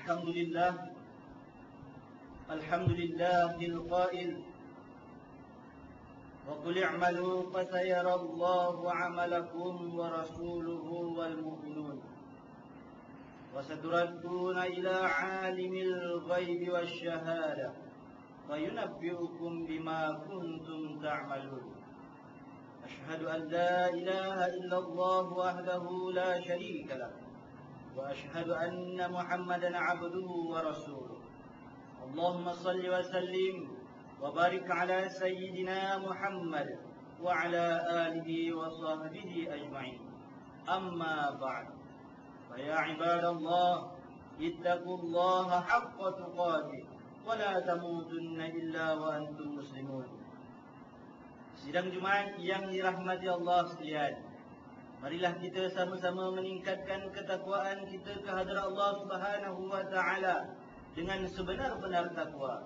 الحمد لله القائل وقل اعملوا فسيرى الله عملكم ورسوله والمؤمنون وستردون إلى عالم الغيب والشهادة وينبئكم بما كنتم تعملون أشهد أن لا إله إلا الله وحده لا شريك له وأشهد أن محمدا عبده ورسوله اللهم صل وسلم وبارك على سيدنا محمد وعلى آله وصحبه أجمعين أما بعد فيا عباد الله اتقوا الله حق تقاته ولا تموتن إلا وأنتم مسلمون. Sidang Jumaat yang dirahmati Allah sekalian, marilah kita sama-sama meningkatkan ketakwaan kita kehadrat Allah Subhanahu wa taala dengan sebenar-benar takwa.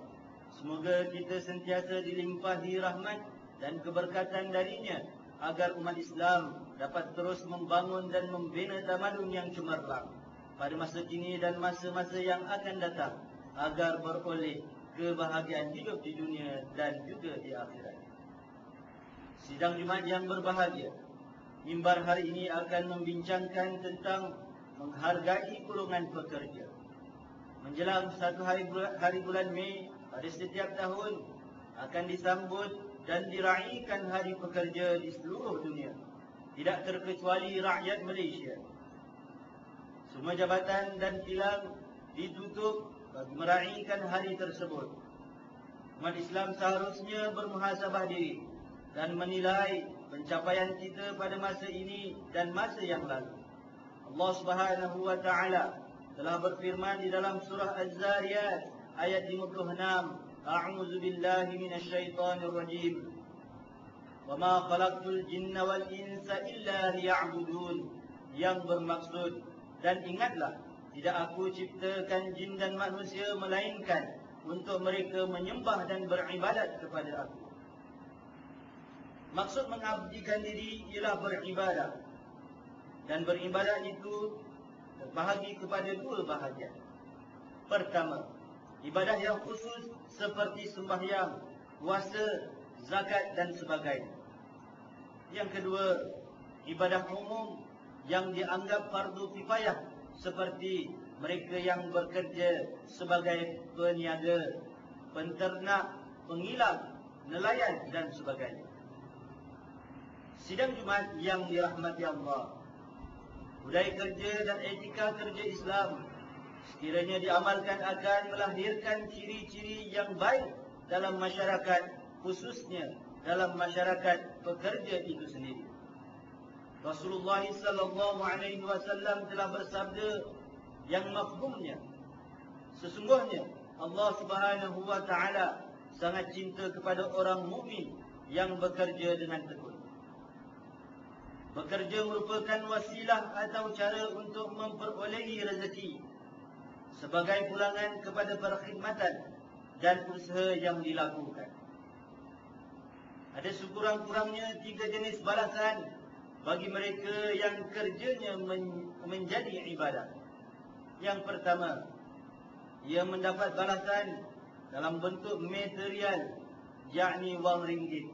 Semoga kita sentiasa dilimpahi rahmat dan keberkatan darinya agar umat Islam dapat terus membangun dan membina tamadun yang cemerlang pada masa kini dan masa-masa yang akan datang, agar beroleh kebahagiaan hidup di dunia dan juga di akhirat. Sidang Jumaat yang berbahagia, mimbar hari ini akan membincangkan tentang menghargai golongan pekerja. Menjelang satu hari bulan Mei pada setiap tahun akan disambut dan diraihkan Hari Pekerja di seluruh dunia, tidak terkecuali rakyat Malaysia. Semua jabatan dan kilang ditutup bagi meraihkan hari tersebut. Umat Islam seharusnya bermuhasabah diri dan menilai pencapaian kita pada masa ini dan masa yang lalu. Allah Subhanahu wa taala telah berfirman di dalam surah Az-Zariyat ayat 56, A'udzu billahi minasyaitonir rajim. Wa ma khalaqtul jinna wal insa illa liya'budun, yang bermaksud, dan ingatlah, tidak aku ciptakan jin dan manusia melainkan untuk mereka menyembah dan beribadat kepada aku. Maksud mengabdikan diri ialah beribadah, dan beribadah itu terbahagi kepada dua bahagian. Pertama, ibadah yang khusus seperti sembahyang, puasa, zakat dan sebagainya. Yang kedua, ibadah umum yang dianggap fardu kifayah seperti mereka yang bekerja sebagai peniaga, penternak, pengilang, nelayan dan sebagainya. Sidang Jumaat yang dirahmati Allah, budaya kerja dan etika kerja Islam sekiranya diamalkan akan melahirkan ciri-ciri yang baik dalam masyarakat, khususnya dalam masyarakat pekerja itu sendiri. Rasulullah sallallahu alaihi wasallam telah bersabda yang mafhumnya, sesungguhnya Allah Subhanahu wa taala sangat cinta kepada orang mukmin yang bekerja dengan tekun. Bekerja merupakan wasilah atau cara untuk memperolehi rezeki sebagai pulangan kepada perkhidmatan dan usaha yang dilakukan. Ada sekurang-kurangnya 3 jenis balasan bagi mereka yang kerjanya menjadi ibadah. Yang pertama, ia mendapat balasan dalam bentuk material, yakni wang ringgit.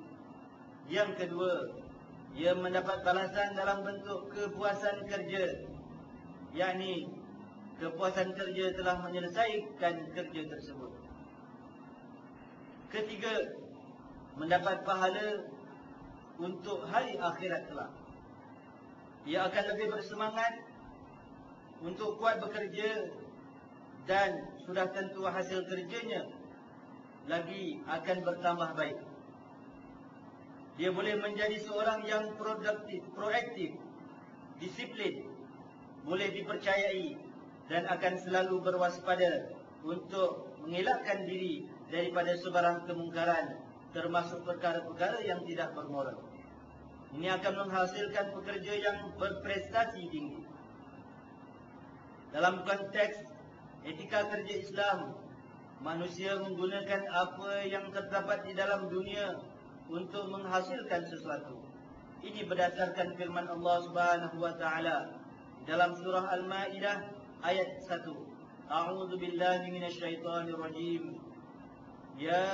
Yang kedua, ia mendapat balasan dalam bentuk kepuasan kerja, yakni kepuasan kerja telah menyelesaikan kerja tersebut. Ketiga, mendapat pahala untuk hari akhirat kelak. Ia akan lebih bersemangat untuk kuat bekerja dan sudah tentu hasil kerjanya lagi akan bertambah baik. Dia boleh menjadi seorang yang produktif, proaktif, disiplin, boleh dipercayai dan akan selalu berwaspada untuk mengelakkan diri daripada sebarang kemungkaran, termasuk perkara-perkara yang tidak bermoral. Ini akan menghasilkan pekerja yang berprestasi tinggi. Dalam konteks etika kerja Islam, manusia menggunakan apa yang terdapat di dalam dunia untuk menghasilkan sesuatu. Ini berdasarkan firman Allah Subhanahu wa taala dalam surah Al-Maidah ayat 1. أعوذ بالله من الشيطان الرجيم. يا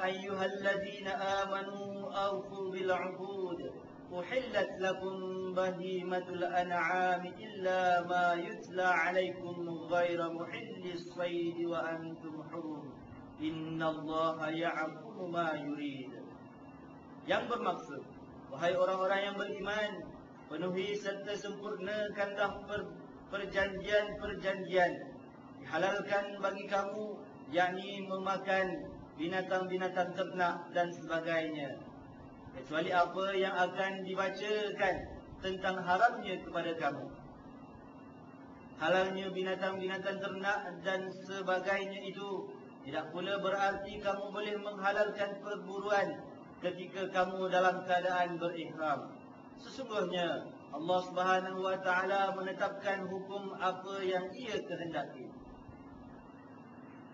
أيها الذين آمنوا أوفوا بالعقود أحلت لكم بهيمة الأنعام إلا ما يتلى عليكم غير محل الصيد وأنتم حرم إن الله يعلم ما يريد. Yang bermaksud, wahai orang-orang yang beriman, penuhi serta sempurnakanlah perjanjian-perjanjian. Dihalalkan bagi kamu, yakni memakan binatang-binatang ternak dan sebagainya, kecuali apa yang akan dibacakan tentang haramnya kepada kamu. Halalnya binatang-binatang ternak dan sebagainya itu tidak pula berarti kamu boleh menghalalkan perburuan ketika kamu dalam keadaan berihram. Sesungguhnya Allah Subhanahu wa taala menetapkan hukum apa yang Ia kehendaki.